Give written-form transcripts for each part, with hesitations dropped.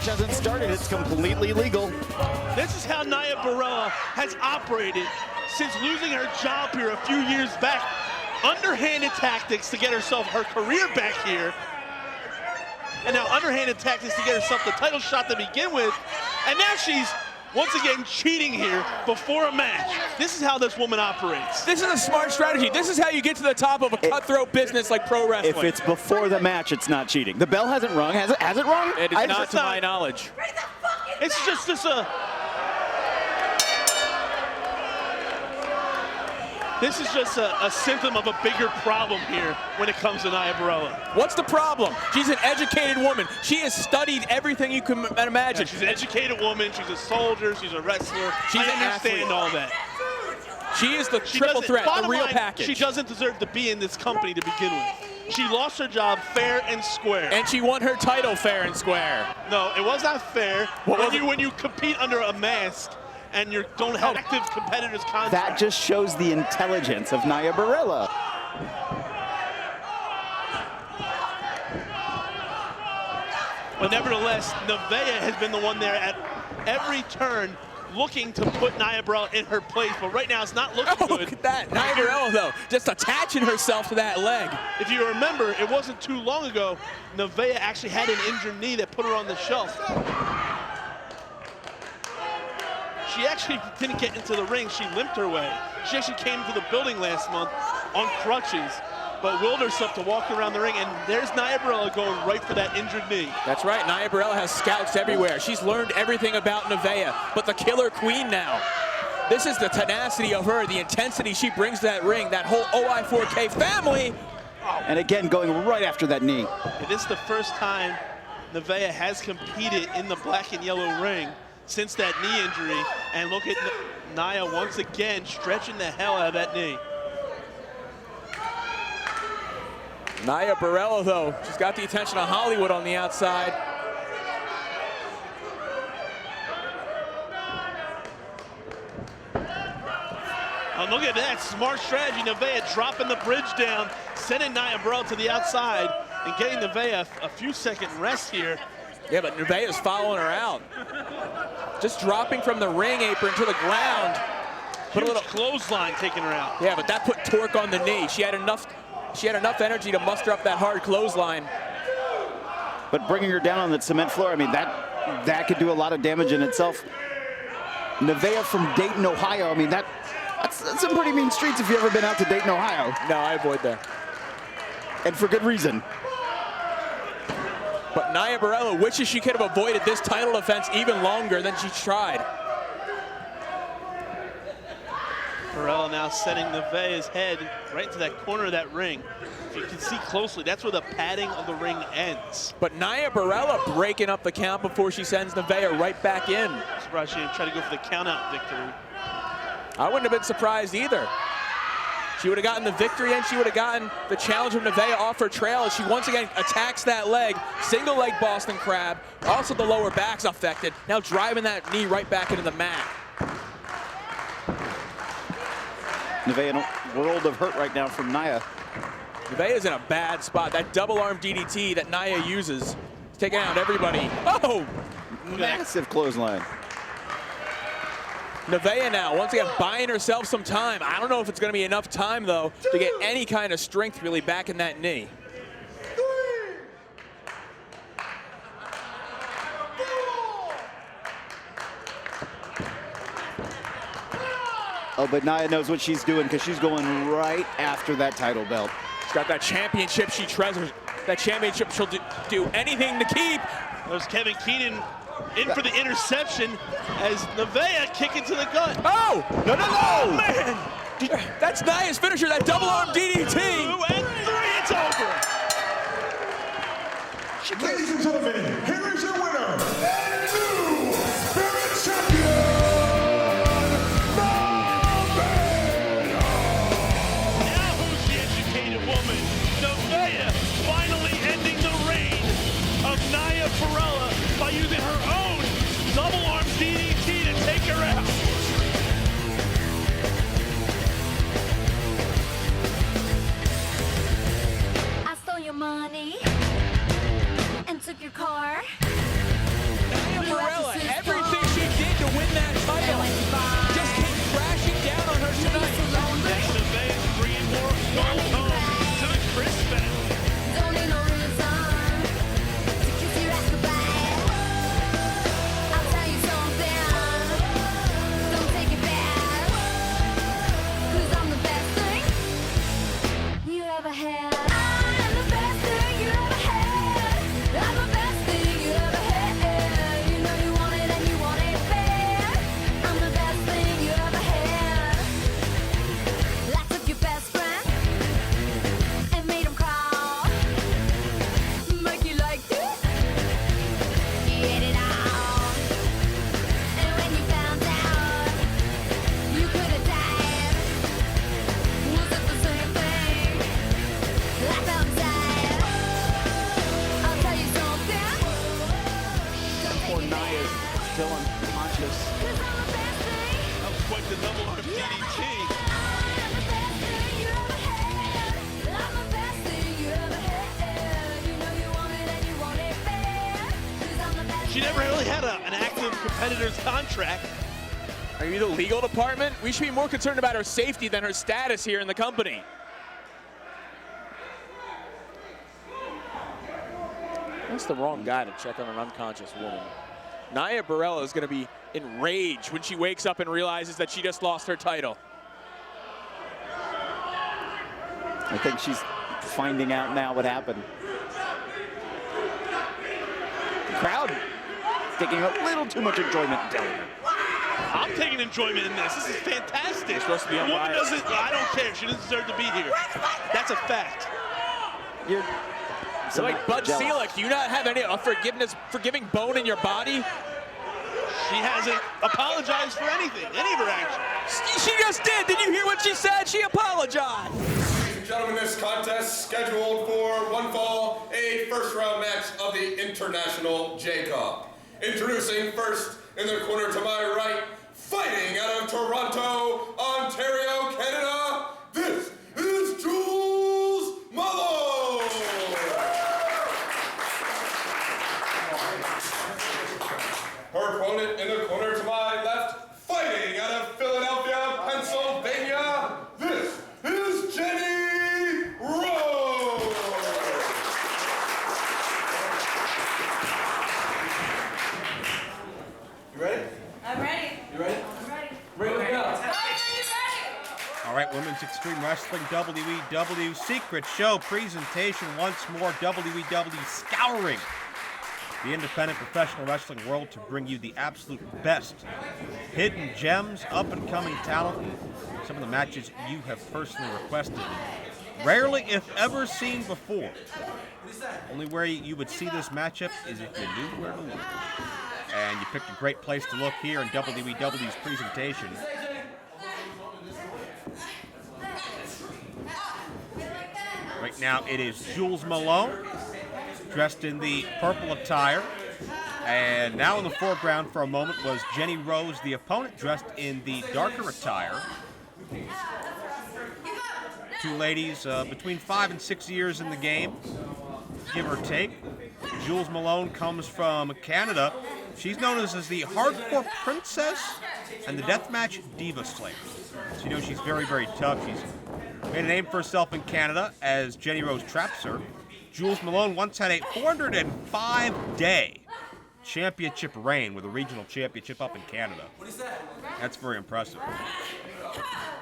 match hasn't started. It's completely legal. This is how Nia Barela has operated since losing her job here a few years back. Underhanded tactics to get herself her career back here. And now underhanded tactics to get herself the title shot to begin with. And now she's once again cheating here before a match. This is how this woman operates. This is a smart strategy. This is how you get to the top of a cutthroat business like pro wrestling. If it's before the match, it's not cheating. The bell hasn't rung. Has it rung? It is not to my knowledge. It's just this This is just a symptom of a bigger problem here when it comes to Nia Barela. What's the problem? She's an educated woman. She has studied everything you can imagine. Yeah, she's an educated woman. She's a soldier. She's a wrestler. She's I understand all that. She is the triple threat, the real package. She doesn't deserve to be in this company to begin with. She lost her job fair and square. And she won her title fair and square. No, it was not fair. When you compete under a mask, and you don't have active competitors contract. That just shows the intelligence of Nia Barela. But nevertheless, Nevaeh has been the one there at every turn looking to put Nia Barela in her place, but right now it's not looking good. Look at that. Nia Barela, though, just attaching herself to that leg. If you remember, it wasn't too long ago, Nevaeh actually had an injured knee that put her on the shelf. She actually didn't get into the ring. She limped her way. She actually came to the building last month on crutches, but willed herself to walk around the ring, and there's Nia Barela going right for that injured knee. That's right. Nia Barela has scouts everywhere. She's learned everything about Nevaeh, but the killer queen now. This is the tenacity of her, the intensity she brings to that ring, that whole OI4K family. And again, going right after that knee. This is the first time Nevaeh has competed in the black and yellow ring since that knee injury, and look at Nia once again stretching the hell out of that knee. Nia Barela, though, she's got the attention of Hollywood on the outside. Oh, look at that, smart strategy. Nevaeh dropping the bridge down, sending Nia Barela to the outside, and getting Nevaeh a few second rest here. Yeah, but Nevaeh is following her out. Just dropping from the ring apron to the ground. Put a little clothesline taking her out. Yeah, but that put torque on the knee. She had enough energy to muster up that hard clothesline. But bringing her down on the cement floor, I mean, that could do a lot of damage in itself. Nevaeh from Dayton, Ohio, I mean, that's some pretty mean streets if you've ever been out to Dayton, Ohio. No, I avoid that. And for good reason. But Nia Barela wishes she could have avoided this title defense even longer than she tried. Barela now setting Nevaeh's head right into that corner of that ring. If you can see closely, that's where the padding of the ring ends. But Nia Barela breaking up the count before she sends Nevaeh right back in. Surprised she didn't try to go for the count-out victory. I wouldn't have been surprised either. She would have gotten the victory, and she would have gotten the challenge of Nevaeh off her trail as she once again attacks that leg. Single leg Boston Crab. Also the lower back's affected. Now driving that knee right back into the mat. Nevaeh in a world of hurt right now from Nia. Nevaeh is in a bad spot. That double arm DDT that Nia uses is taking out everybody. Oh! Massive clothesline. Nevaeh now, once again, buying herself some time. I don't know if it's going to be enough time, though, to get any kind of strength really back in that knee. Oh, but Nia knows what she's doing because she's going right after that title belt. She's got that championship she treasures. That championship she'll do anything to keep. There's Kevin Keenan in for the interception as Nevaeh kicking to the gut. Oh! No, no, no! Oh, man! That's Nia's finisher, that double arm DDT. 2 and 3, it's over. Ladies and gentlemen, here is your winner, and new Spirit Champion, Barela. Now who's the educated woman? Nevaeh finally ending the reign of Nia Barela by using her own double arm DDT to take her out. I stole your money and took your car. Nia is still unconscious. That was quite the double arm DDT. She never really had an active competitor's contract. Are you the legal department? We should be more concerned about her safety than her status here in the company. That's the wrong guy to check on an unconscious woman. Nevaeh Barela is going to be enraged when she wakes up and realizes that she just lost her title. I think she's finding out now what happened. The crowd taking a little too much enjoyment in telling her. I'm taking enjoyment in this. This is fantastic. You're supposed to be the woman unbiased. doesn't, I don't care. She doesn't deserve to be here. That's a fact. You're So like Bud Selig, do you not have any forgiving bone in your body? She hasn't apologized for anything, any of her actions. She just did. Did you hear what she said? She apologized. Ladies and gentlemen, this contest scheduled for one fall, a first-round match of the International J-Cup. Introducing first in the corner to my right, fighting out of Toronto, Ontario, Canada, this is Jules Malone! Her opponent in the corner to my left, fighting out of Philadelphia, Pennsylvania, this is Jenny Rose! You ready? I'm ready. You ready? I'm ready. Ready to go. All right, Women's Extreme Wrestling WEW Secret Show presentation once more. WEW scouring the independent professional wrestling world to bring you the absolute best hidden gems, up-and-coming talent, some of the matches you have personally requested. Rarely, if ever, seen before. Only where you would see this matchup is if you knew where to look. And you picked a great place to look here in WEW's presentation. Right now it is Jules Malone, dressed in the purple attire. And now in the foreground for a moment was Jenny Rose, the opponent, dressed in the darker attire. Two ladies between 5 and 6 years in the game, give or take. Jules Malone comes from Canada. She's known as the Hardcore Princess and the Deathmatch Diva Slayer. So you know she's very, very tough. She's made a name for herself in Canada as Jenny Rose traps her. Jules Malone once had a 405-day championship reign with a regional championship up in Canada. That's very impressive.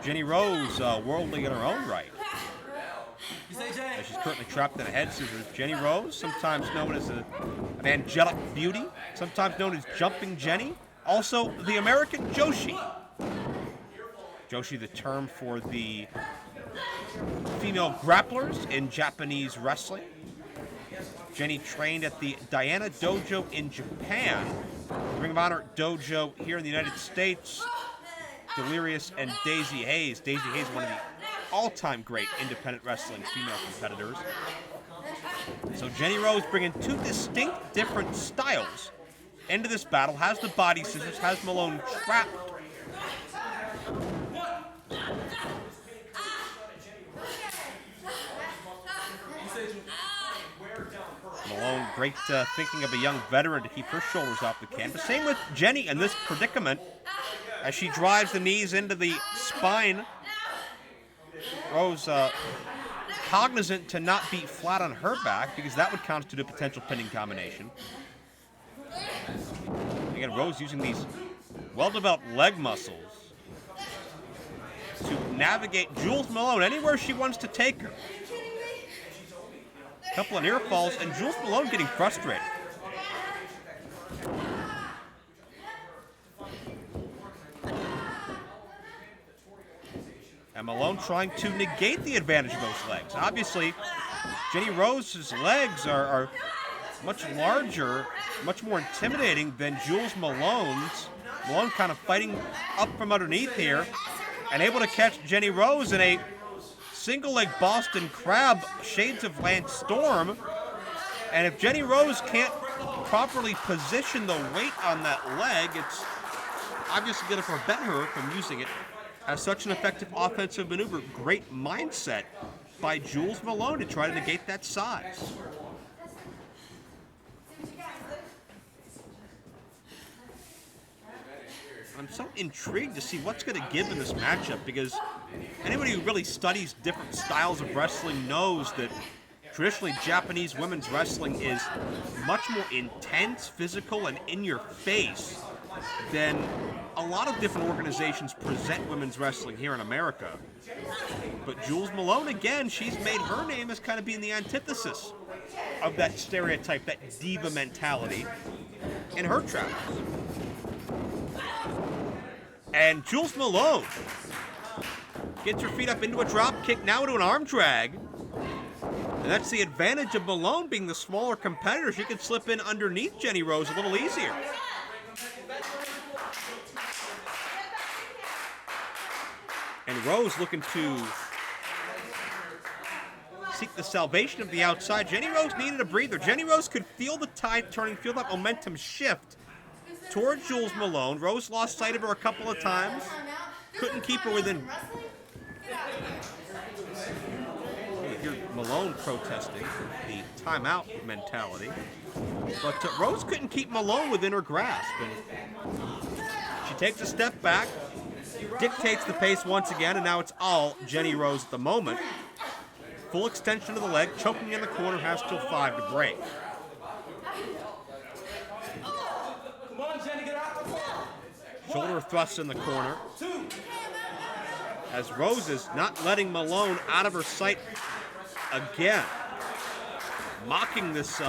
Jenny Rose, worldly in her own right. She's currently trapped in a head scissors. Jenny Rose, sometimes known as an angelic beauty, sometimes known as Jumping Jenny, also the American Joshi. Joshi, the term for the female grapplers in Japanese wrestling. Jenny trained at the Diana Dojo in Japan, Ring of Honor Dojo here in the United States. Delirious and Daisy Hayes. Daisy Hayes, one of the all-time great independent wrestling female competitors. So Jenny Rose bringing two distinct different styles into this battle. Has the body scissors, has Malone trapped. Malone, great thinking of a young veteran to keep her shoulders off the canvas. Same with Jenny in this predicament as she drives the knees into the spine. Rose cognizant to not be flat on her back because that would constitute a potential pinning combination. Again, Rose using these well-developed leg muscles to navigate Jules Malone anywhere she wants to take her. A couple of near falls, and Jules Malone getting frustrated. And Malone trying to negate the advantage of those legs. Obviously, Jenny Rose's legs are much larger, much more intimidating than Jules Malone's. Malone kind of fighting up from underneath here and able to catch Jenny Rose in a single-leg Boston Crab, shades of Lance Storm. And if Jenny Rose can't properly position the weight on that leg, it's obviously going to prevent her from using it as such an effective offensive maneuver. Great mindset by Jules Malone to try to negate that size. I'm so intrigued to see what's going to give in this matchup, because anybody who really studies different styles of wrestling knows that traditionally Japanese women's wrestling is much more intense, physical, and in your face than a lot of different organizations present women's wrestling here in America. But Jules Malone, again, she's made her name as kind of being the antithesis of that stereotype, that diva mentality in her travels. And Jules Malone gets her feet up into a drop kick, now into an arm drag. And that's the advantage of Malone being the smaller competitor. She can slip in underneath Jenny Rose a little easier. And Rose looking to seek the salvation of the outside. Jenny Rose needed a breather. Jenny Rose could feel the tide turning, feel that momentum shift toward Jules Malone. Rose lost sight of her a couple of times. Couldn't keep her within. You hear Malone protesting the timeout mentality. But Rose couldn't keep Malone within her grasp. And she takes a step back, dictates the pace once again, and now it's all Jenny Rose at the moment. Full extension of the leg, choking in the corner, has till 5 to break. Shoulder thrusts in the corner. As Rose is not letting Malone out of her sight again. Mocking this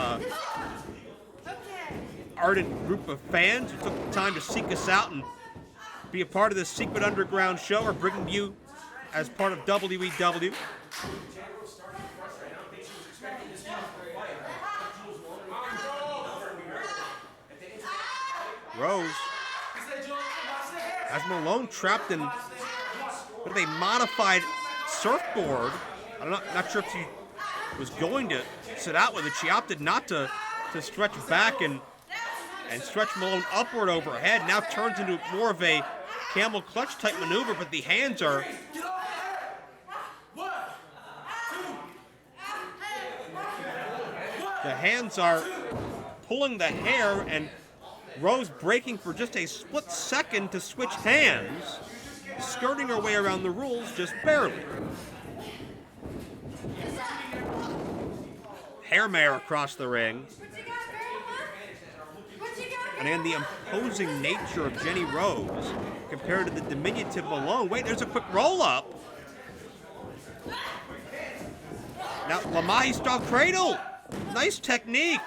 ardent group of fans who took the time to seek us out and be a part of this secret underground show, or bringing you as part of WEW. Rose has Malone trapped in what a modified surfboard. I'm not sure if she was going to sit out with it. She opted not to stretch back and stretch Malone upward over her head. Now turns into more of a camel clutch type maneuver, but the hands are pulling the hair, and Rose breaking for just a split second to switch hands, skirting her way around the rules just barely. Hair mare across the ring. And again, the imposing nature of Jenny Rose compared to the diminutive Malone. Wait, there's a quick roll-up. Now, Nevaeh style cradle. Nice technique.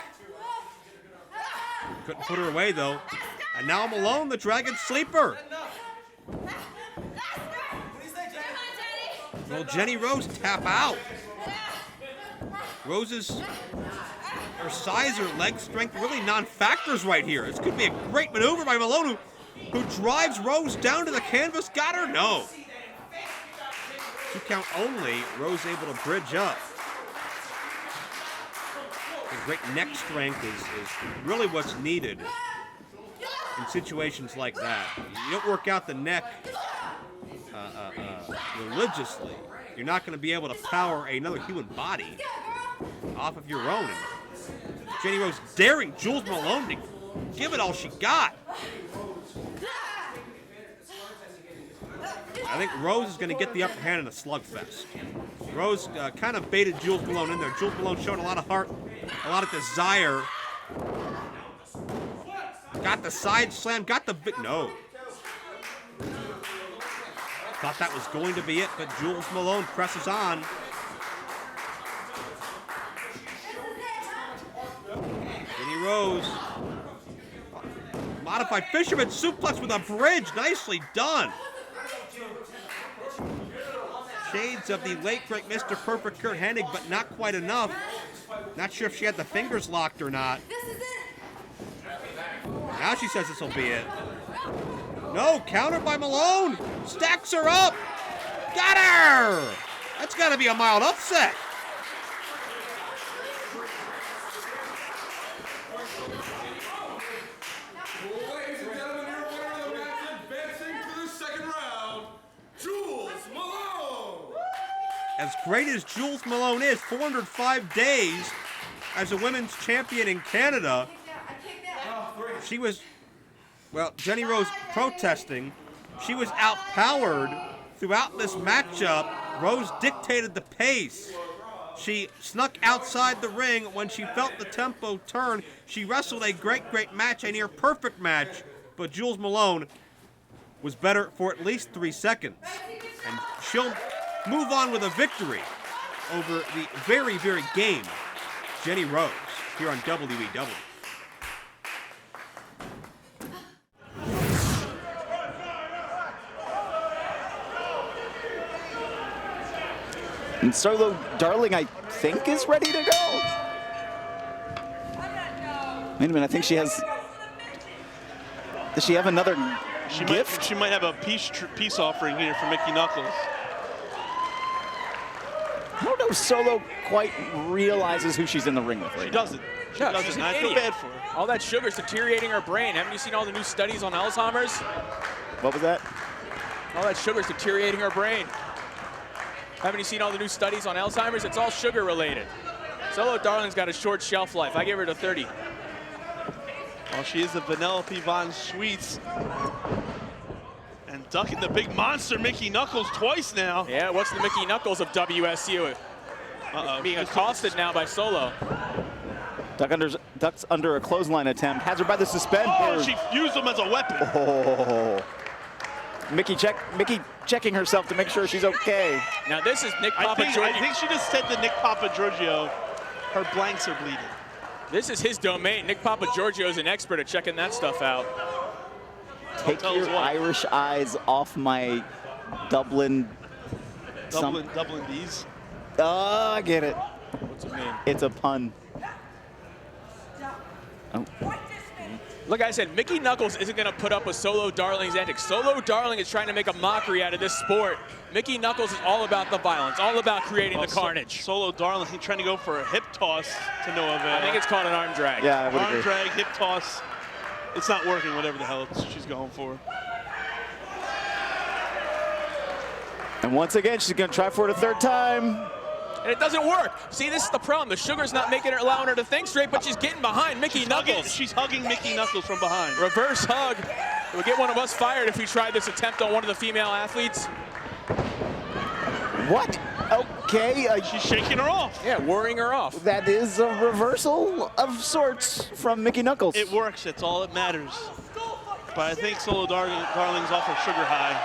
Couldn't put her away, though. And now Malone, the Dragon Sleeper. Will Jenny Rose tap out? Rose's her size, her leg strength, really non-factors right here. This could be a great maneuver by Malone, who drives Rose down to the canvas. Got her? No. 2 count only. Rose able to bridge up. The great neck strength is really what's needed in situations like that. You don't work out the neck religiously, you're not going to be able to power another human body off of your own. And Jenny Rose daring Jules Malone to give it all she got. I think Rose is going to get the upper hand in a slugfest. Rose kind of baited Jules Malone in there. Jules Malone showed a lot of heart, a lot of desire. Got the side slam, got the big, no. Thought that was going to be it, but Jules Malone presses on. Jenny Rose. Modified fisherman suplex with a bridge. Nicely done. Shades of the late great Mr. Perfect Kurt Hennig, but not quite enough. Not sure if she had the fingers locked or not. Now she says this will be it. No, countered by Malone. Stacks her up. Got her. That's got to be a mild upset. as great as Jules Malone is, 405 days as a women's champion in Canada, she was, well, Jenny Rose protesting. She was outpowered throughout this matchup. Rose dictated the pace. She snuck outside the ring when she felt the tempo turn. She wrestled a great, great match, a near perfect match, but Jules Malone was better for at least 3 seconds. And she'll move on with a victory over the very, very game Jenny Rose here on WEW. And Solo Darling, I think, is ready to go. Wait a minute, I think she has... Does she have another gift? She might have a peace offering here for Mickey Knuckles. I don't know if Solo quite realizes who she's in the ring with right She now. doesn't. She No, doesn't. she's an I feel idiot. bad for her. All that sugar's deteriorating her brain. Haven't you seen all the new studies on Alzheimer's? What was that? All that sugar's deteriorating her brain. Haven't you seen all the new studies on Alzheimer's? It's all sugar related. Solo Darling's got a short shelf life. I give her to 30. Well, she is the Vanellope Von Sweets. And ducking the big monster Mickey Knuckles twice now. Yeah, what's the Mickey Knuckles of WSU? Being accosted now by Solo. Ducks under a clothesline attempt. Has her by the suspender. Oh, she used him as a weapon. Oh. Mickey checking herself to make sure she's okay. Now this is Nick I Papa Giorgio. think she just said to Nick Papa Giorgio, her blanks are bleeding. This is his domain. Nick Papa Giorgio is an expert at checking that stuff out. Take tell us your what. Irish eyes off my Dublin. Dublin D's. Oh, I get it. What's it mean? It's a pun. Oh. Look, I said Mickey Knuckles isn't going to put up with Solo Darling's antics. Solo Darling is trying to make a mockery out of this sport. Mickey Knuckles is all about the violence, all about creating the carnage. Solo Darling, he's trying to go for a hip toss to Nevaeh. I think it's called an arm drag. Yeah, I would Arm agree. drag, hip toss. It's not working, whatever the hell she's going for. And once again, she's going to try for it a third time. And it doesn't work. See, this is the problem. The sugar's not making her, allowing her to think straight, but she's getting behind Mickey Knuckles. She's hugging Mickey Knuckles from behind. Reverse hug. It would get one of us fired if we tried this attempt on one of the female athletes. What? Okay. She's shaking her off. Yeah, worrying her off. That is a reversal of sorts from Mickey Knuckles. It works. That's all that matters. But I think Solo Darling's off her sugar high.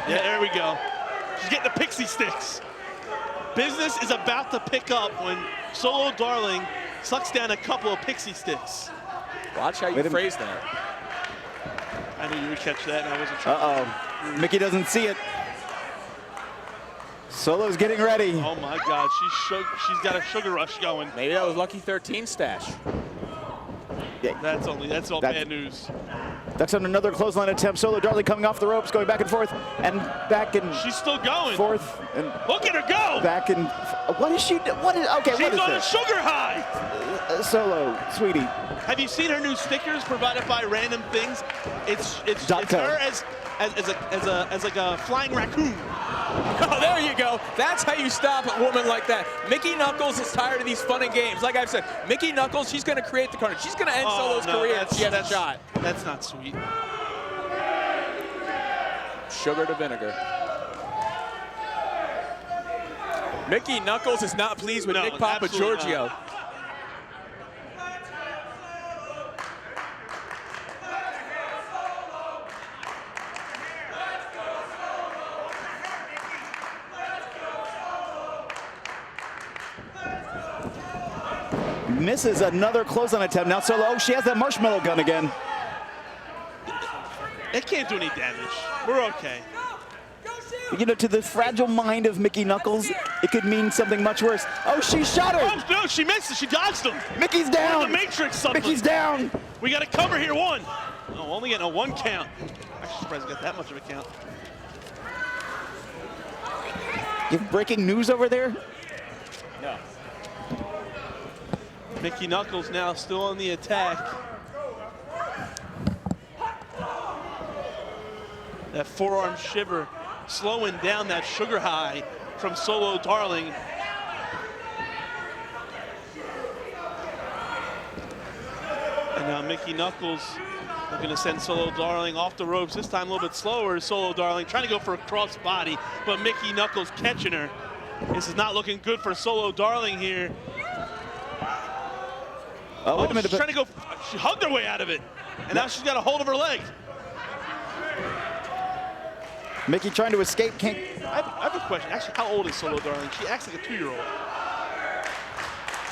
Yeah, there we go. She's getting the pixie sticks. Business is about to pick up when Solo Darling sucks down a couple of pixie sticks. Watch how you phrase that. I knew you would catch that, and I wasn't trying. Uh-oh. Mickey doesn't see it. Solo's getting ready. Oh my God, she's got a sugar rush going. Maybe that was Lucky 13 stash. Yeah. That's all bad news. Ducks on another clothesline attempt. Solo Darling coming off the ropes, going back and forth, and back and She's still going. forth, and Look at her go. back and. What is she? What is? Okay, She's what is on a this? sugar high. Solo, sweetie. Have you seen her new stickers provided by Random Things? It's Dotto. her as like a flying raccoon. Oh, there you go. That's how you stop a woman like that. Mickey Knuckles is tired of these fun and games. Like I've said, Mickey Knuckles, she's going to create the carnage. She's going to end Solo's career if she has a shot. That's not sweet. Sugar to vinegar. Mickey Knuckles is not pleased with No, Nick Papa absolutely Giorgio. not. Misses another clothesline attempt. Now Solo, oh, she has that marshmallow gun again. It can't do any damage. We're okay. You know, to the fragile mind of Mickey Knuckles, it could mean something much worse. Oh, she shot her! Oh no, she missed it. She dodged him. Mickey's The down! Matrix something. Mickey's down! We got to cover here. One. Oh, only getting a one count. Actually, surprised we got that much of a count. You have breaking news over there? No. Mickey Knuckles now still on the attack. That forearm shiver slowing down that sugar high from Solo Darling. And now Mickey Knuckles looking to send Solo Darling off the ropes, this time a little bit slower. Solo Darling trying to go for a cross body, but Mickey Knuckles catching her. This is not looking good for Solo Darling here. Oh, wait a minute. She's trying to go, she hugged her way out of it. And now she's got a hold of her leg. Mickey trying to escape, can't. I have a question. Actually, how old is Solo Darling? She acts like a 2-year-old.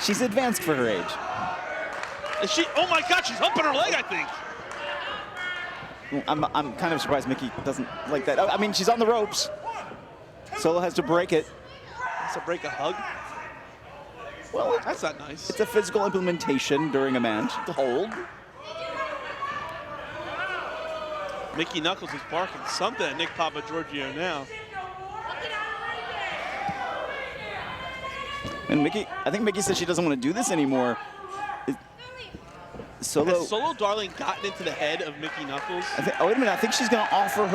She's advanced for her age. Is she, oh my God, she's humping her leg, I think. I'm kind of surprised Mickey doesn't like that. I mean, she's on the ropes. Solo has to break it. Has to break a hug? Well, That's not nice. it's a physical implementation during a match to hold. Mickey Knuckles is barking something at Nick Papa Giorgio now. And Mickey, I think Mickey said she doesn't want to do this anymore. Solo. Has Solo Darling gotten into the head of Mickey Knuckles? Oh, wait a minute. I think she's going to offer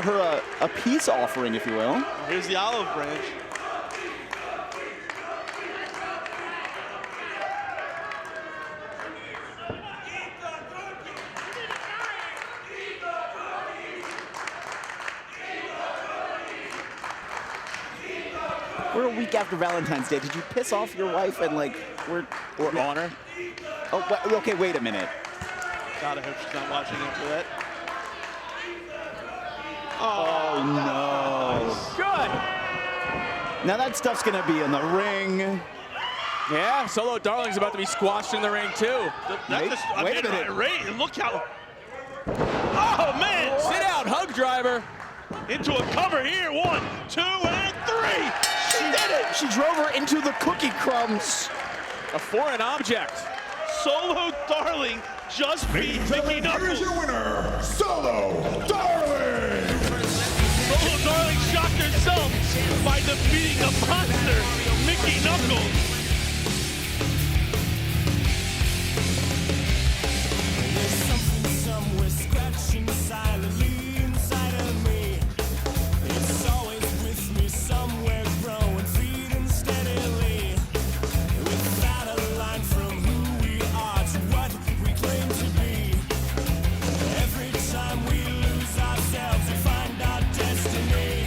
her a peace offering, if you will. Here's the olive branch. We're a week after Valentine's Day. Did you piss off your wife and like we're on her? Oh, okay. Wait a minute. God, I hope she's not watching after that. Oh no! Good. Now that stuff's gonna be in the ring. Yeah, Solo Darling's about to be squashed in the ring too. Wait a minute. Irate, and look how. Oh man! Sit out, hug driver. Into a cover here. 1, 2, and 3. She did it. She drove her into the cookie crumbs. A foreign object. Solo Darling just beat Mickey Here's Knuckles. your winner, Solo Darling. Solo Darling shocked herself by defeating the monster, Mickey Knuckles. There's something somewhere scratching silently inside of me. It's always with me somewhere, growing, feeding steadily. Without a line from who we are to what we claim to be. Every time we lose ourselves, we find our destiny.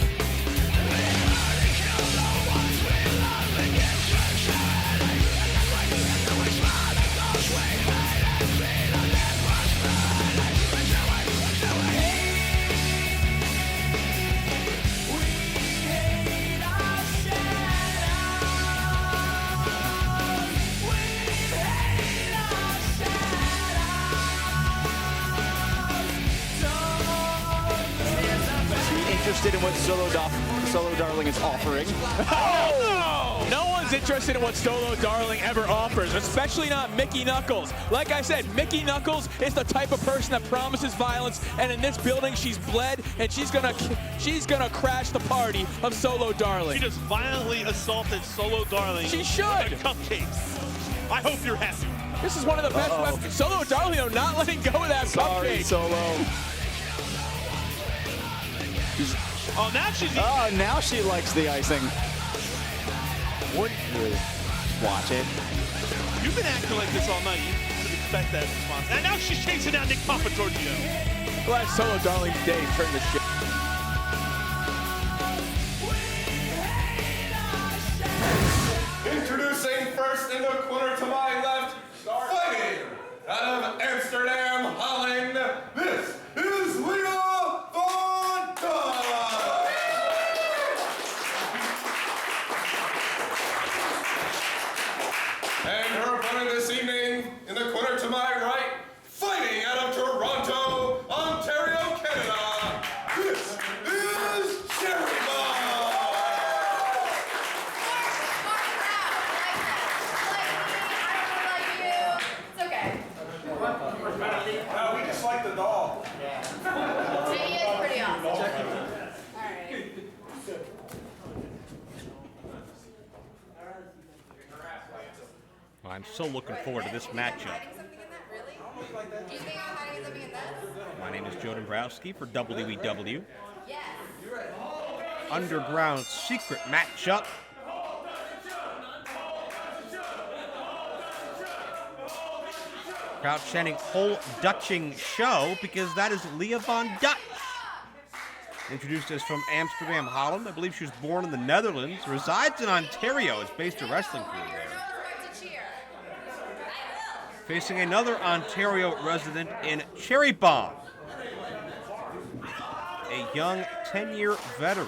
Interested in what Solo Darling is offering. Oh! No one's interested in what Solo Darling ever offers, especially not Mickey Knuckles. Like I said, Mickey Knuckles is the type of person that promises violence, and in this building she's bled, and she's gonna crash the party of Solo Darling. She just violently assaulted Solo Darling. She should. With a cupcake. I hope you're happy. This is one of the best weapons. Solo Darling, though, not letting go of that Sorry, cupcake. Solo. Oh, now she's. Oh, now she likes the icing. Wouldn't you watch it? You've been acting like this all night. You should expect that response. And now she's chasing down Nick Papa Giorgio. Glad Solo Darling's day turned the shit. Introducing first in the corner to my left, fighting out of Amsterdam, Holland, this is Leah Von Dijk. And her opponent this evening in the corner to my right, fighting out of Toronto, Ontario, Canada, this is Jerry Ball. It's okay. No, we just like the doll. He is pretty awesome. All right. I'm so looking forward to this matchup. Hiding something in that, really? Do you think I'm hiding something in this? My name is Joe Dombrowski for WEW. Yes. underground secret matchup. Crowd chanting whole Dutching show because that is Leah Von Dutch. Introduced us from Amsterdam, Holland. I believe she was born in the Netherlands, resides in Ontario, has based her wrestling career there. Facing another Ontario resident in Cherry Bomb, a young 10-year veteran.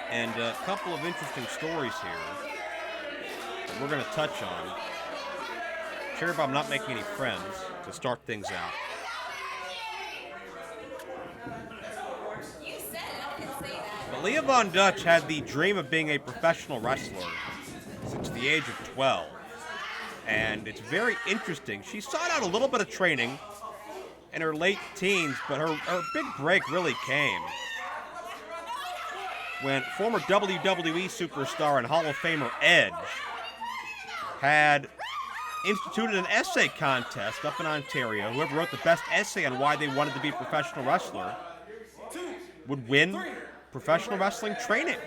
And a couple of interesting stories here that we're going to touch on. Cherry Bomb not making any friends to start things out. But Leah Von Dutch had the dream of being a professional wrestler since the age of 12. And it's very interesting. She sought out a little bit of training in her late teens, but her big break really came when former WWE superstar and Hall of Famer Edge had instituted an essay contest up in Ontario. Whoever wrote the best essay on why they wanted to be a professional wrestler would win professional wrestling training.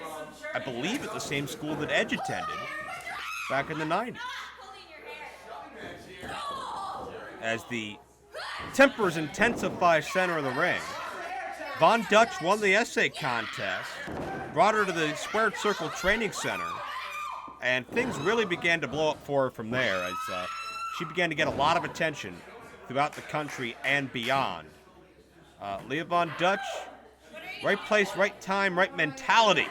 I believe at the same school that Edge attended back in the 90s. As the tempers intensify center of the ring, Von Dutch won the essay contest, brought her to the Squared Circle Training Center, and things really began to blow up for her from there as she began to get a lot of attention throughout the country and beyond. Leah Von Dutch, right place, right time, right mentality.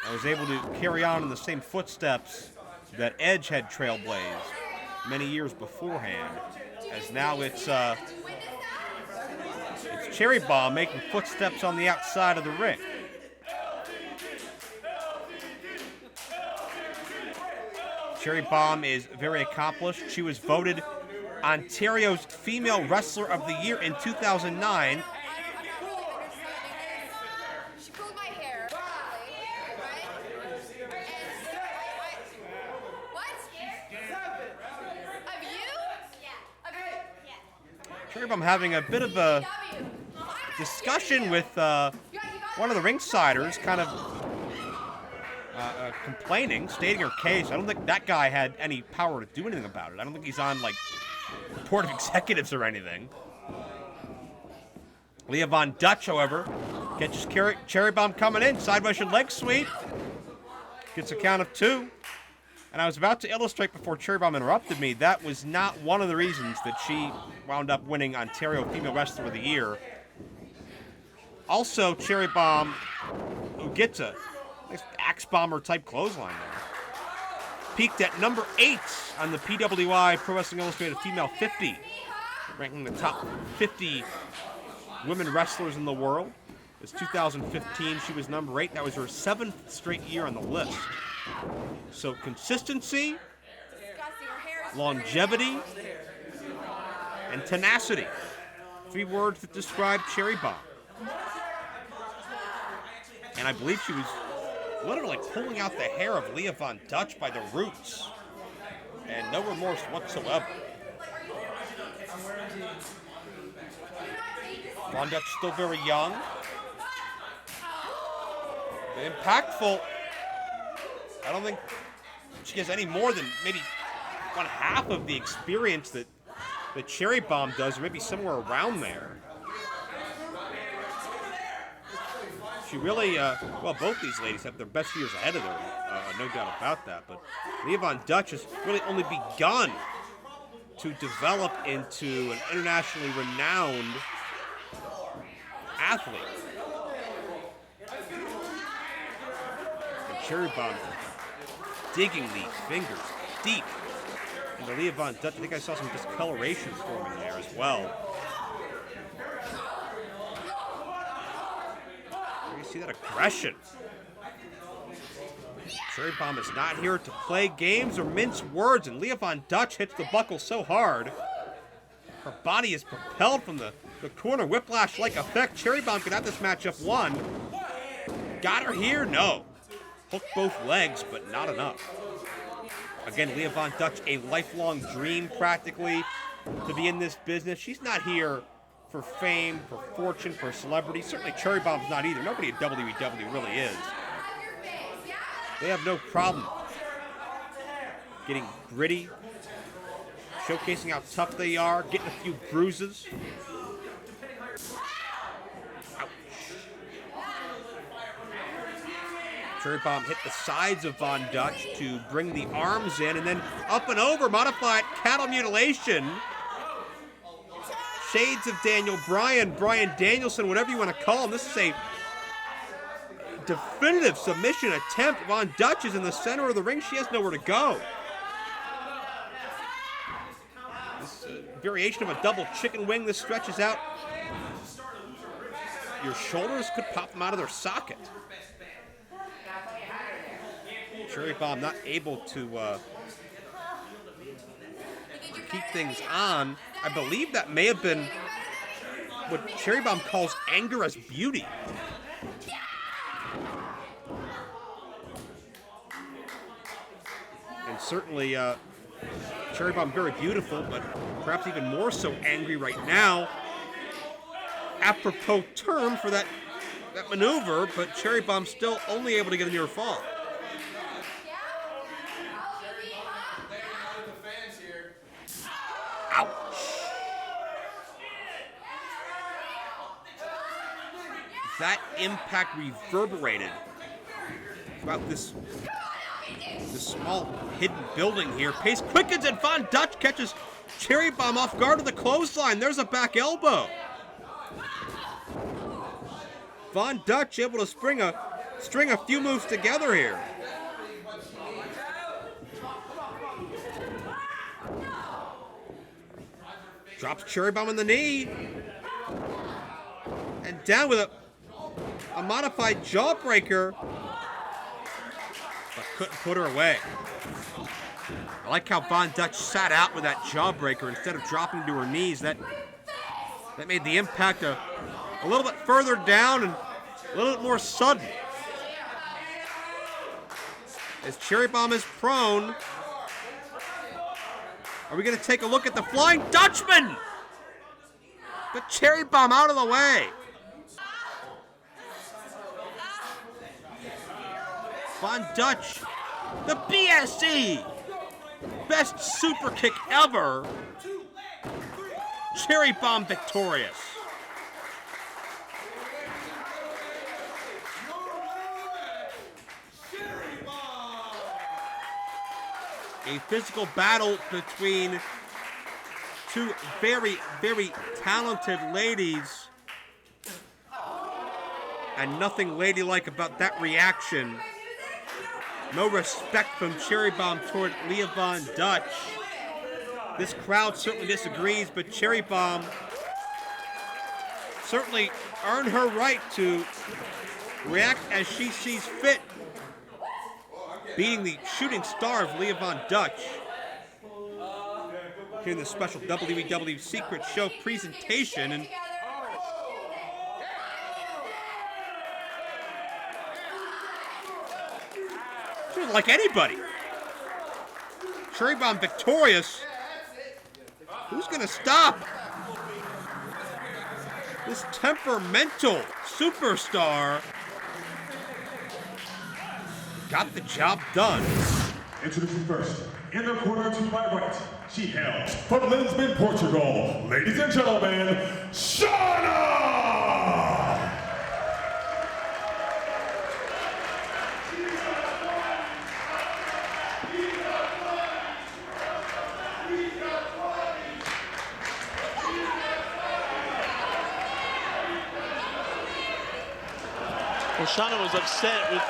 I was able to carry on in the same footsteps that Edge had trailblazed many years beforehand, as now it's Cherry Bomb making footsteps on the outside of the ring. Cherry Bomb is very accomplished. She was voted Ontario's Female Wrestler of the Year in 2009. She pulled my hair, right? What? Of you? Yeah. Cherry Bomb having a bit of a discussion with one of the ringsiders, kind of complaining, stating her case. I don't think that guy had any power to do anything about it. I don't think he's on, like, board of executives or anything. Leah Von Dutch, however, catches Cherry Bomb coming in. Side Russian leg sweep. Gets a count of 2. And I was about to illustrate before Cherry Bomb interrupted me, that was not one of the reasons that she wound up winning Ontario Female Wrestler of the Year. Also, Cherry Bomb, who gets a nice axe bomber type clothesline there, peaked at number 8 on the PWI Pro Wrestling Illustrated Female 50, ranking the top 50 women wrestlers in the world. It's 2015, she was number 8. That was her 7th straight year on the list. So consistency, longevity, and tenacity. 3 words that describe Cherry Bomb. And I believe she was literally pulling out the hair of Leah Von Dutch by the roots. And no remorse whatsoever. Von Dutch still very young. Impactful. I don't think she has any more than maybe 1/2 of the experience that Cherry Bomb does, or maybe somewhere around there. She really, well, both these ladies have their best years ahead of them, no doubt about that. But Leah Von Dutch has really only begun to develop into an internationally renowned athlete. And Cherry Bomb digging the fingers deep into Leah Von Dutch. I think I saw some discoloration forming there as well. See that aggression. Cherry Bomb is not here to play games or mince words, and Leah Von Dutch hits the buckle so hard, her body is propelled from the corner, whiplash-like effect. Cherry Bomb could have this matchup won. Got her here? No. Hooked both legs, but not enough. Again, Leah Von Dutch, a lifelong dream practically. to be in this business. She's not here for fame, for fortune, for celebrity. Certainly Cherry Bomb's not either. Nobody at WWE really is. They have no problem getting gritty, showcasing how tough they are, getting a few bruises. Ouch. Cherry Bomb hit the sides of Von Dutch to bring the arms in, and then up and over, modified cattle mutilation. Shades of Daniel Bryan, Bryan Danielson, whatever you want to call him. This is a definitive submission attempt. Von Dutch is in the center of the ring. She has nowhere to go. This variation of a double chicken wing. This stretches out. Your shoulders could pop them out of their socket. Cherry Bomb not able to keep things on. I believe that may have been what Cherry Bomb calls anger as beauty. And certainly Cherry Bomb very beautiful, but perhaps even more so angry right now. Apropos term for that maneuver, but Cherry Bomb still only able to get a near fall. Ouch. That impact reverberated throughout this small hidden building here. Pace quickens and Von Dutch catches Cherry Bomb off guard with a clothesline. There's a back elbow. Von Dutch able to string a few moves together here. Drops Cherry Bomb on the knee. And down with a modified jawbreaker. But couldn't put her away. I like how Von Dutch sat out with that jawbreaker instead of dropping to her knees. That made the impact a little bit further down and a little bit more sudden. As Cherry Bomb is prone. Are we going to take a look at the Flying Dutchman? But Cherry Bomb out of the way. Von Dutch, the BSE. Best super kick ever. Cherry Bomb victorious. A physical battle between two very, very talented ladies. And nothing ladylike about that reaction. No respect from Cherry Bomb toward Leah Von Dutch. This crowd certainly disagrees, but Cherry Bomb certainly earned her right to react as she sees fit, beating the shooting star of Leah Von Dutch. Here in the special WWE Secret Show presentation. And she doesn't like anybody. Cherry Bomb victorious. Who's gonna stop this temperamental superstar? Got the job done. Introducing first, in the corner to my right, she hails from Lisbon, Portugal. Ladies and gentlemen, Shana! Well, Shana was upset with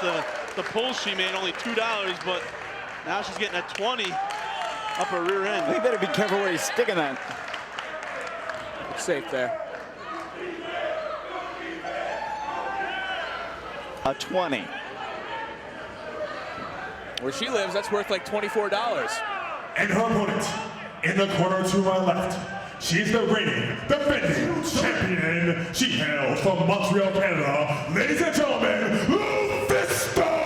the pull she made, only $2, but now she's getting a 20 up her rear end. He better be careful where he's sticking that. It's safe there. A 20. Where she lives, that's worth like $24. And her opponent, in the corner to my left, she's the reigning, defending champion. She hails from Montreal, Canada. Ladies and gentlemen, Lufisto!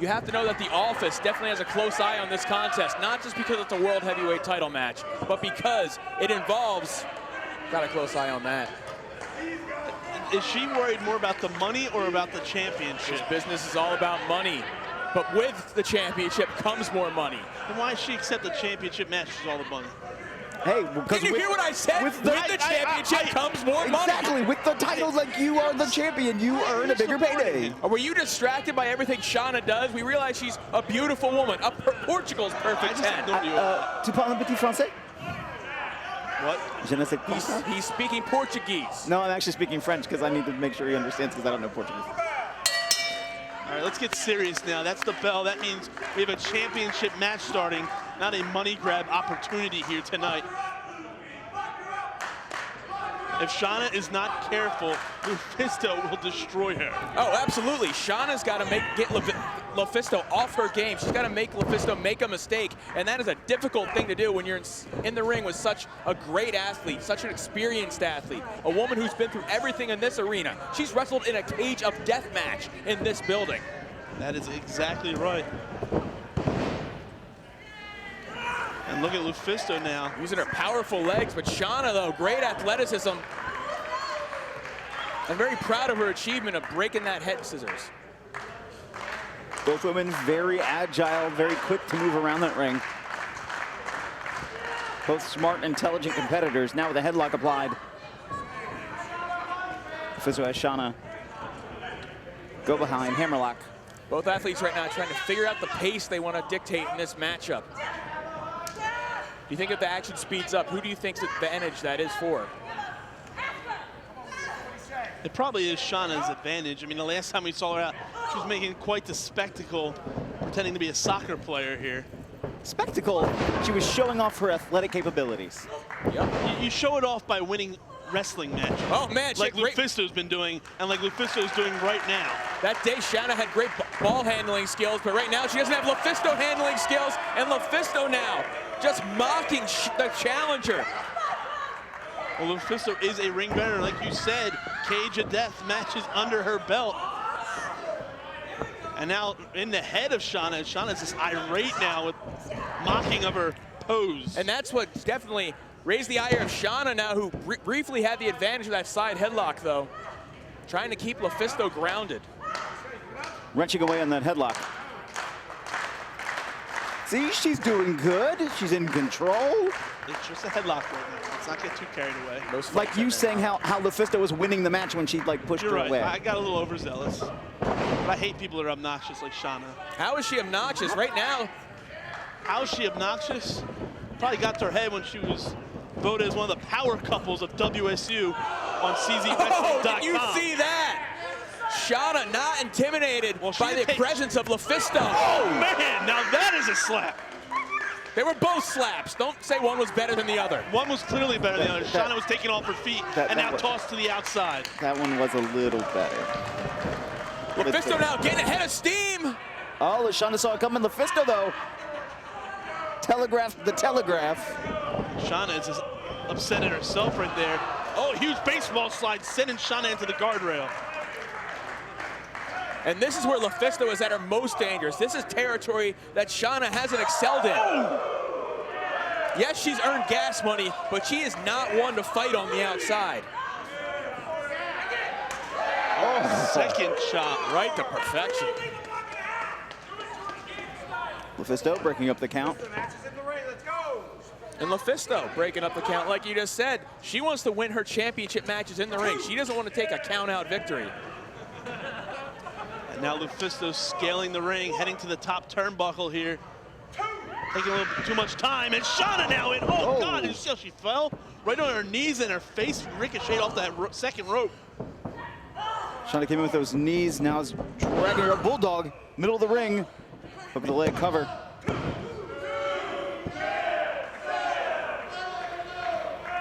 you have to know that the office definitely has a close eye on this contest, not just because it's a world heavyweight title match, but because it involves, got a close eye on that. Is she worried more about the money or about the championship? This business is all about money, but with the championship comes more money. Then why does she accept the championship match with all the money? Hey, Did you hear what I said? With the championship comes more money. Exactly, with the titles, like you are the champion, you earn a bigger payday. Or were you distracted by everything Shana does? We realize she's a beautiful woman, Portugal's perfect 10. Tu parles un petit français? What? Je ne sais pas. He's speaking Portuguese. No, I'm actually speaking French because I need to make sure he understands because I don't know Portuguese. All right, let's get serious now. That's the bell. That means we have a championship match starting, not a money grab opportunity here tonight. If Shana is not careful, Lufisto will destroy her. Oh, absolutely. Shana's got to get Lufisto off her game. She's got to make Lufisto make a mistake, and that is a difficult thing to do when you're in the ring with such a great athlete, such an experienced athlete, a woman who's been through everything in this arena. She's wrestled in a cage of death match in this building. That is exactly right. And look at Lufisto now. Using her powerful legs, but Shana, though, great athleticism. I'm very proud of her achievement of breaking that head scissors. Both women very agile, very quick to move around that ring. Both smart, intelligent competitors. Now with a headlock applied. Lufisto has Shana go behind, hammerlock. Both athletes right now trying to figure out the pace they want to dictate in this matchup. Do you think if the action speeds up, who do you think's advantage that is for? It probably is Shana's advantage. I mean, the last time we saw her out, she was making quite the spectacle, pretending to be a soccer player here. Spectacle, she was showing off her athletic capabilities. Yep. You show it off by winning wrestling matches. Oh, man. Like Lufisto's been doing, and like Lufisto's doing right now. That day, Shana had great ball handling skills, but right now she doesn't have Lufisto handling skills, and Lufisto now just mocking the challenger. Well, Lufisto is a ring veteran, like you said. Cage of death matches under her belt. And now in the head of Shana, Shana's just irate now with mocking of her pose. And that's what definitely raised the ire of Shana now, who briefly had the advantage of that side headlock, though. Trying to keep Lufisto grounded. Wrenching away on that headlock. See, she's doing good. She's in control. It's just a headlock right now. Let's not get too carried away. Like you saying how Lufisto was winning the match when she like pushed You're her right. away. I got a little overzealous. But I hate people that are obnoxious like Shana. How is she obnoxious right now? How is she obnoxious? Probably got to her head when she was voted as one of the power couples of WSU on CZWrestling.com. Oh, did you see that? Shana not intimidated by the presence of Lufisto. Oh, man, now that is a slap. They were both slaps. Don't say one was better than the other. One was clearly better than the other. Shana was taken off her feet and now tossed to the outside. That one was a little better. Lufisto now getting ahead of steam. Oh, Shana saw it coming. Lufisto, though, telegraphed the telegraph. Shana is just upset at herself right there. Oh, huge baseball slide sending Shana into the guardrail. And this is where Lufisto is at her most dangerous. This is territory that Shana hasn't excelled in. Yes, she's earned gas money, but she is not one to fight on the outside. Oh, second shot. Right to perfection. Lufisto breaking up the count. And Lufisto breaking up the count, like you just said. She wants to win her championship matches in the ring. She doesn't want to take a count-out victory. And now Lufisto's scaling the ring, heading to the top turnbuckle here. Taking a little too much time, and Shana now in. Oh, God, you see how she fell? Right on her knees and her face ricocheted off that second rope. Shana came in with those knees, now is dragging her bulldog, middle of the ring. Hook of the leg cover.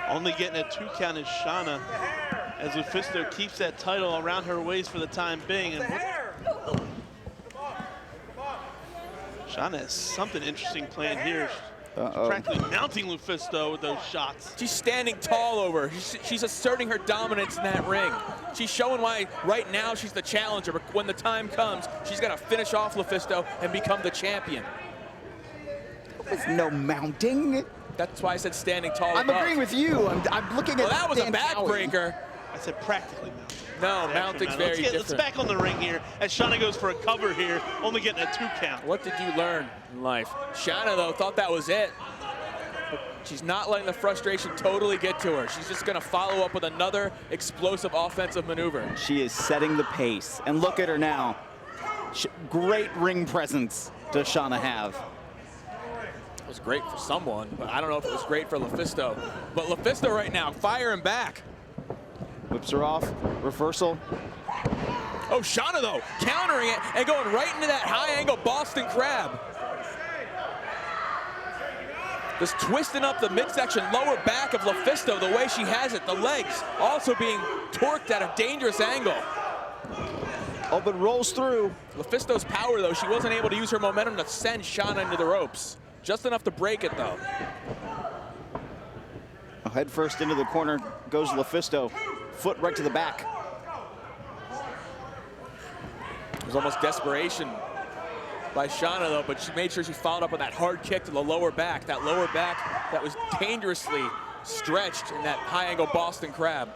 Only getting a 2 count is Shana, as Lufisto keeps that title around her waist for the time being. And Shana has something interesting planned here. Practically mounting Lufisto with those shots. She's standing tall over her. She's asserting her dominance in that ring. She's showing why right now she's the challenger, but when the time comes, she's gonna finish off Lufisto and become the champion. There's no mounting. That's why I said standing tall I'm above. agreeing with you. I'm looking at that was a Dan Cowie. backbreaker. I said practically mounting. No, mounting's very different. Let's back on the ring here as Shana goes for a cover here, only getting a 2 count. What did you learn in life? Shana, though, thought that was it. But she's not letting the frustration totally get to her. She's just going to follow up with another explosive offensive maneuver. She is setting the pace. And look at her now. Great ring presence does Shana have. It was great for someone, but I don't know if it was great for Lufisto. But Lufisto right now, firing back. Whips her off, reversal. Oh, Shana, though, countering it and going right into that high-angle Boston Crab. Just twisting up the midsection lower back of Lufisto the way she has it. The legs also being torqued at a dangerous angle. Oh, but rolls through. Lufisto's power, though, she wasn't able to use her momentum to send Shana into the ropes. Just enough to break it, though. Head first into the corner goes Lufisto. Foot right to the back. It was almost desperation by Shana, though, but she made sure she followed up with that hard kick to the lower back. That lower back that was dangerously stretched in that high-angle Boston Crab.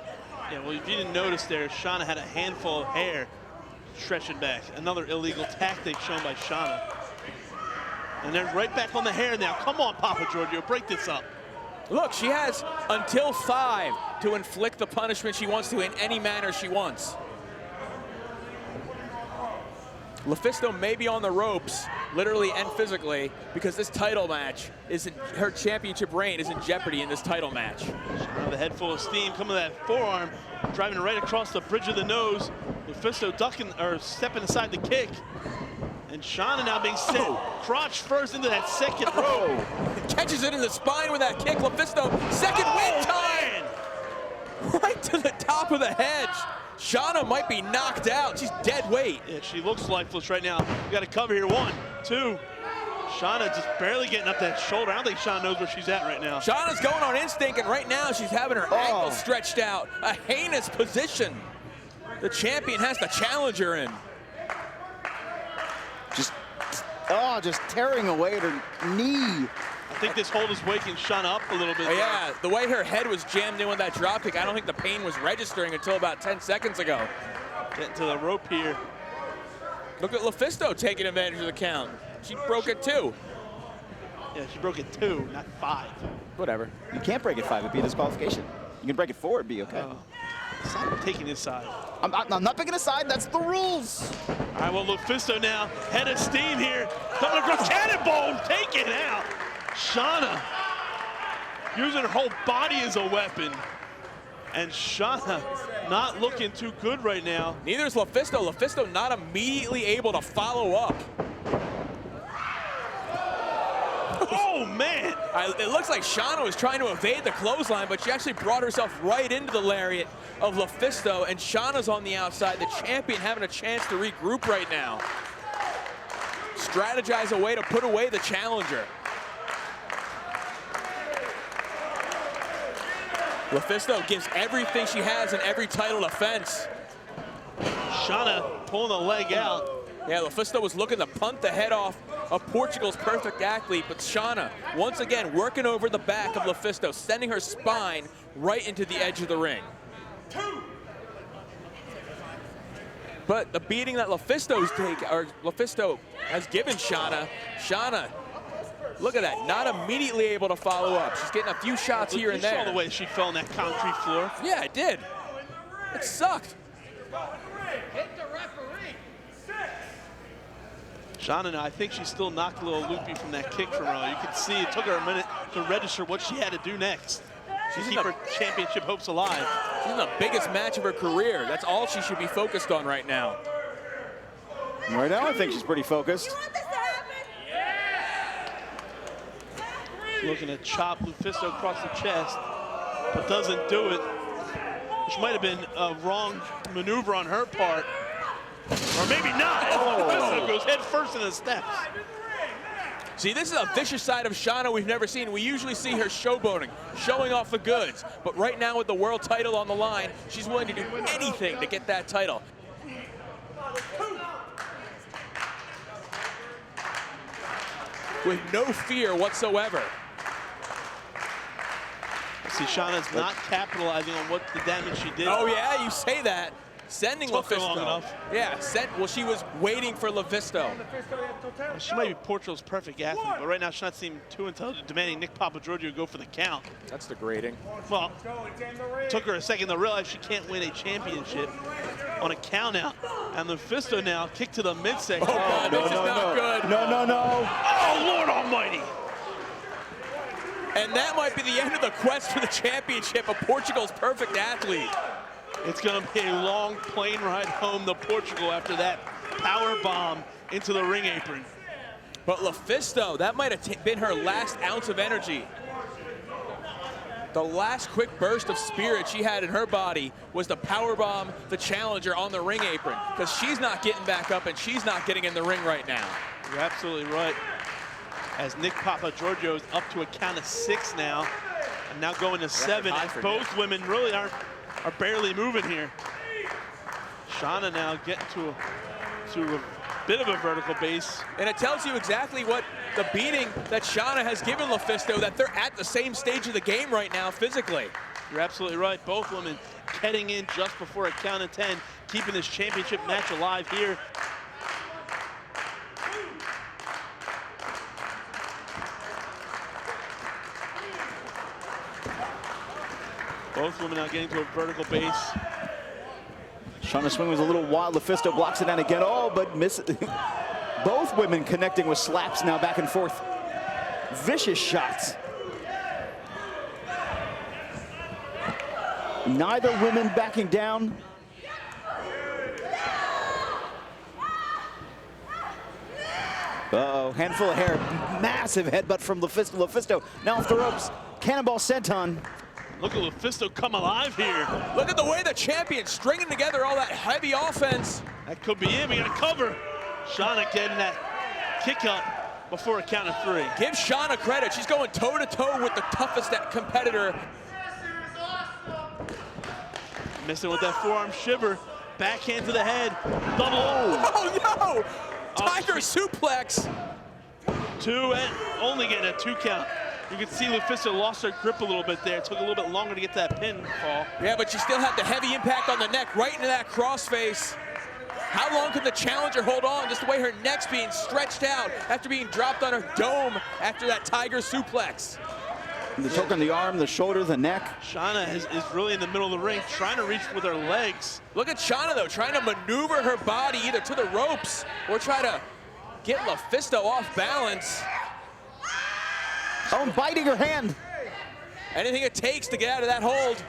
Yeah, well, if you didn't notice there, Shana had a handful of hair stretching back. Another illegal tactic shown by Shana. And they're right back on the hair now. Come on, Papa Giorgio, break this up. Look, she has until 5 to inflict the punishment she wants to in any manner she wants. Lufisto may be on the ropes, literally and physically, because this title match isn't, her championship reign is in jeopardy in this title match. Shana, the head full of steam, coming to that forearm, driving right across the bridge of the nose. Lufisto ducking, or stepping aside the kick. And Shana now being set crotch first into that second row. Catches it in the spine with that kick. Lufisto, second win time! Man. Right to the top of the hedge. Shana might be knocked out. She's dead weight. Yeah, she looks lifeless right now. We got to cover here. 1, 2. Shana just barely getting up that shoulder. I don't think Shana knows where she's at right now. Shana's going on instinct, and right now she's having her ankle stretched out. A heinous position. The champion has the challenger in. Just tearing away at her knee. I think this hold is waking Shana up a little bit. Yeah, the way her head was jammed in with that drop kick, I don't think the pain was registering until about 10 seconds ago. Getting to the rope here. Look at Lufisto taking advantage of the count. She broke it 2. Yeah, she broke it 2, not 5. Whatever. You can't break it 5, it'd be a disqualification. You can break it 4, it'd be okay. Stop taking his side. I'm not picking a side, that's the rules. All right, well, Lufisto now, head of steam here. Coming across, cannonball, taken out. Shana using her whole body as a weapon. And Shana not looking too good right now. Neither is Lufisto. Lufisto not immediately able to follow up. Oh, man. It looks like Shana was trying to evade the clothesline, but she actually brought herself right into the lariat of Lufisto, and Shana's on the outside. The champion having a chance to regroup right now. Strategize a way to put away the challenger. Lufisto gives everything she has in every title defense. Shana pulling the leg out. Yeah, Lufisto was looking to punt the head off of Portugal's perfect athlete, but Shana, once again, working over the back of Lufisto, sending her spine right into the edge of the ring. But the beating that Lufisto has given Shana, look at that, not immediately able to follow up. She's getting a few shots here and there. You saw the way she fell on that concrete floor. Yeah, it did. It sucked. Shana, I think she still knocked a little loopy from that kick from her. You can see it took her a minute to register what she had to do next. She's keep her championship hopes alive. She's in the biggest match of her career. That's all she should be focused on right now. Right now, I think she's pretty focused. Looking to chop Lufisto across the chest, but doesn't do it. Which might have been a wrong maneuver on her part. Or maybe not. Lufisto goes head first in the steps. See, this is a vicious side of Shana we've never seen. We usually see her showboating, showing off the goods. But right now with the world title on the line, she's willing to do anything to get that title. With no fear whatsoever. See, Shana's not capitalizing on what the damage she did. Oh yeah, you say that. Sending Took her Lufisto. long enough. Yeah, well, she was waiting for Lufisto. She might be Portugal's perfect athlete, but right now she's not seeming too intelligent, demanding Nick Papagiorgio go for the count. That's degrading. Well, took her a second to realize she can't win a championship on a count out. And Lufisto now kick to the midsection. Oh God, this is not good. No. Oh, Lord Almighty. And that might be the end of the quest for the championship of Portugal's perfect athlete. It's going to be a long plane ride home to Portugal after that power bomb into the ring apron. But Lufisto, that might have been her last ounce of energy. The last quick burst of spirit she had in her body was to powerbomb the challenger on the ring apron, because she's not getting back up and she's not getting in the ring right now. You're absolutely right. As Nick Papagiorgio is up to a count of 6 now, and now going to 7. And both women really are barely moving here. Shana now getting to a bit of a vertical base. And it tells you exactly what the beating that Shana has given Lufisto, that they're at the same stage of the game right now physically. You're absolutely right. Both women heading in just before a count of 10, keeping this championship match alive here. Both women now getting to a vertical base. Shana's swing was a little wild. Lufisto blocks it down again. Oh, but miss. Both women connecting with slaps now back and forth. Vicious shots. Neither women backing down. Uh-oh, handful of hair. Massive headbutt from Lufisto. Lufisto now off the ropes. Cannonball senton. Look at Lufisto come alive here. Look at the way the champion's stringing together all that heavy offense. That could be it. We got to cover. Shana getting that kick up before a count of 3. Give Shana credit. She's going toe-to-toe with the toughest competitor. Missing with that forearm shiver. Backhand to the head. Double. Oh no! Tiger suplex. 2 and only getting a 2 count. You can see Lufisto lost her grip a little bit there. It took a little bit longer to get to that pinfall. Yeah, but she still had the heavy impact on the neck, right into that crossface. How long could the challenger hold on? Just the way her neck's being stretched out after being dropped on her dome after that tiger suplex. The choke on the arm, the shoulder, the neck. Shana is really in the middle of the ring, trying to reach with her legs. Look at Shana, though, trying to maneuver her body either to the ropes or try to get Lufisto off balance. Oh, and biting her hand. Anything it takes to get out of that hold.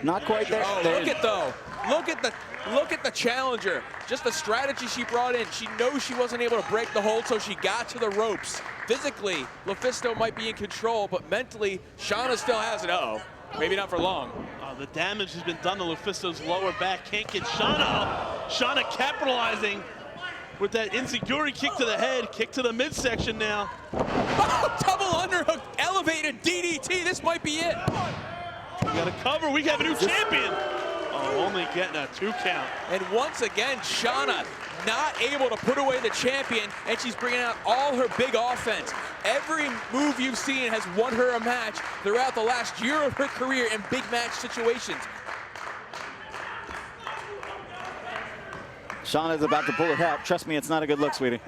Not quite there. Oh, look at the challenger. Just the strategy she brought in. She knows she wasn't able to break the hold, so she got to the ropes. Physically, Lufisto might be in control, but mentally, Shana still has it. Uh-oh, maybe not for long. The damage has been done to Lufisto's lower back. Can't get Shana up. Shana capitalizing with that insecurity kick to the head, kick to the midsection now. Oh, double underhook, elevated DDT. This might be it. We got to cover. We have a new champion. Oh, only getting a 2 count. And once again, Shana not able to put away the champion, and she's bringing out all her big offense. Every move you've seen has won her a match throughout the last year of her career in big match situations. Shana's about to pull her out. Trust me, it's not a good look, sweetie.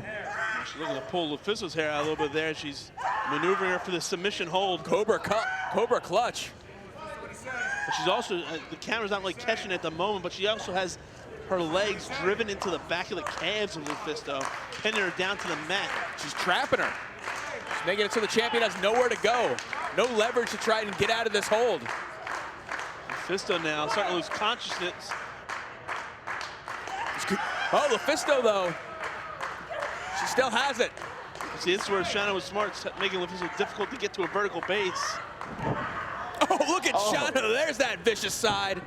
She's looking to pull Lufisto's hair out a little bit there. She's maneuvering her for the submission hold. Cobra clutch. But she's also, the camera's not really catching it at the moment, but she also has her legs driven into the back of the calves of Lufisto, pinning her down to the mat. She's trapping her. She's making it so the champion has nowhere to go. No leverage to try and get out of this hold. Lufisto now starting to lose consciousness. Oh, Lufisto, though, she still has it. See, this is where Shana was smart, making Lufisto difficult to get to a vertical base. Oh, look at Shana. There's that vicious side.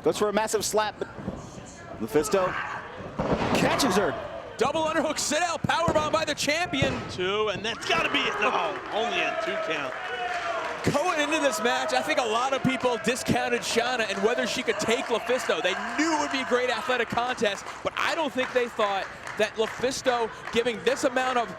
Goes for a massive slap, but Lufisto catches her. Double underhook sit out, powerbomb by the champion. 2, and that's gotta be it. No, only a 2 count. Going into this match, I think a lot of people discounted Shana and whether she could take Lufisto. They knew it would be a great athletic contest, but I don't think they thought that Lufisto giving this amount of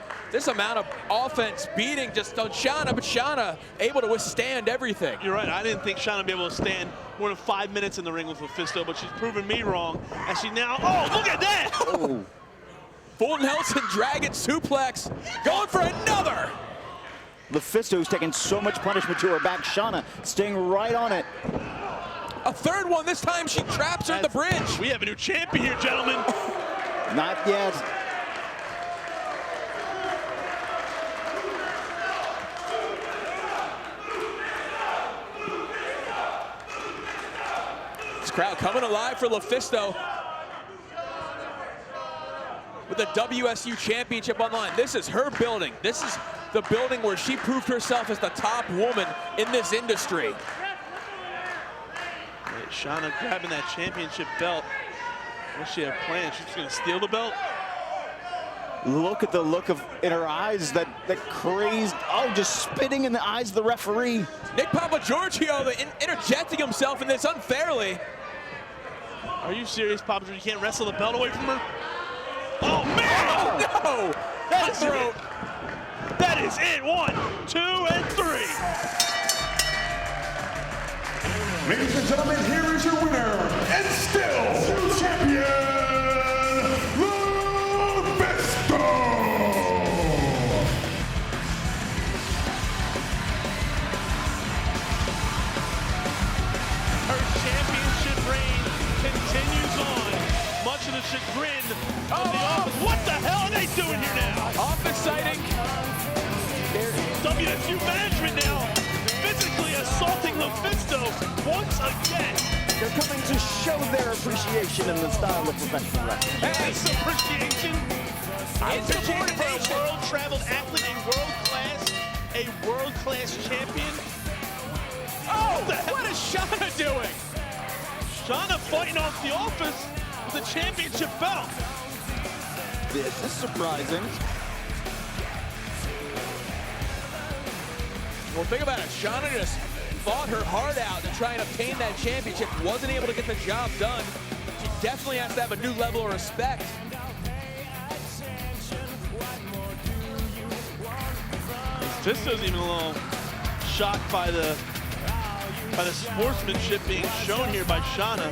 offense, beating just on Shana, but Shana able to withstand everything. You're right, I didn't think Shana would be able to stand more than 5 minutes in the ring with Lufisto, but she's proven me wrong. And she now, oh, look at that! Oh. Full Nelson Dragon suplex, going for another. Lufisto's taking so much punishment to her back. Shana staying right on it. A third one, this time she traps her at the bridge. We have a new champion here, gentlemen. Not yet. This crowd coming alive for Lufisto with the WSU Championship on the line. This is her building. This is the building where she proved herself as the top woman in this industry. Shana grabbing that championship belt. What's she have planned? She's gonna steal the belt? Look at the look in her eyes, that crazed, oh, just spitting in the eyes of the referee. Nick Papagiorgio interjecting himself in this unfairly. Are you serious, Papagiorgio? You can't wrestle the belt away from her? Oh, man! Oh, no! That is Cutthroat. it. That is it. 1, 2, and 3. Ladies and gentlemen, here is your winner, and still champion, Lufisto! Her championship reign continues on, much to the chagrin of the office. What the hell are they doing here now? Office sighting. WSU management now physically assaulting Lufisto once again. They're coming to show their appreciation in the style of professional wrestling. This appreciation is supported for a world-traveled athlete, a world-class champion. Oh, what is Shana doing? Shana fighting off the office with the championship belt. This is surprising. Well, think about it. Shana just fought her heart out to try and obtain that championship. Wasn't able to get the job done. She definitely has to have a new level of respect. Lufisto's even a little shocked by the sportsmanship being shown here by Shana.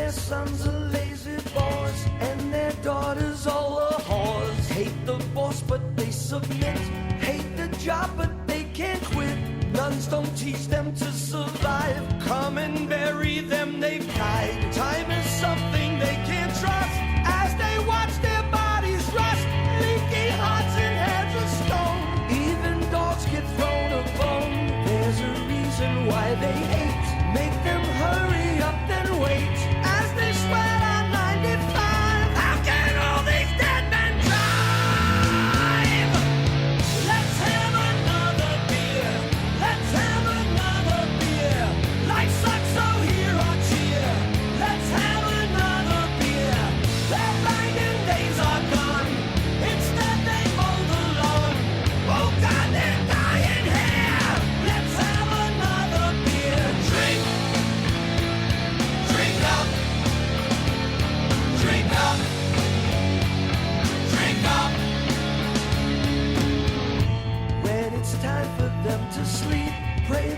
Sons are lazy boys, and their daughters all are whores. Hate the boss, but they submit. Hate the job, but they can't quit. Nuns don't teach them to survive. Come and bury them, they've died. Time is something they can't trust as they watch their bodies rust. Leaky hearts and heads of stone. Even dogs get thrown a bone. There's a reason why they hate. Make them hurry up and wait. They sweat on 95. How can all these dead men drive? Pray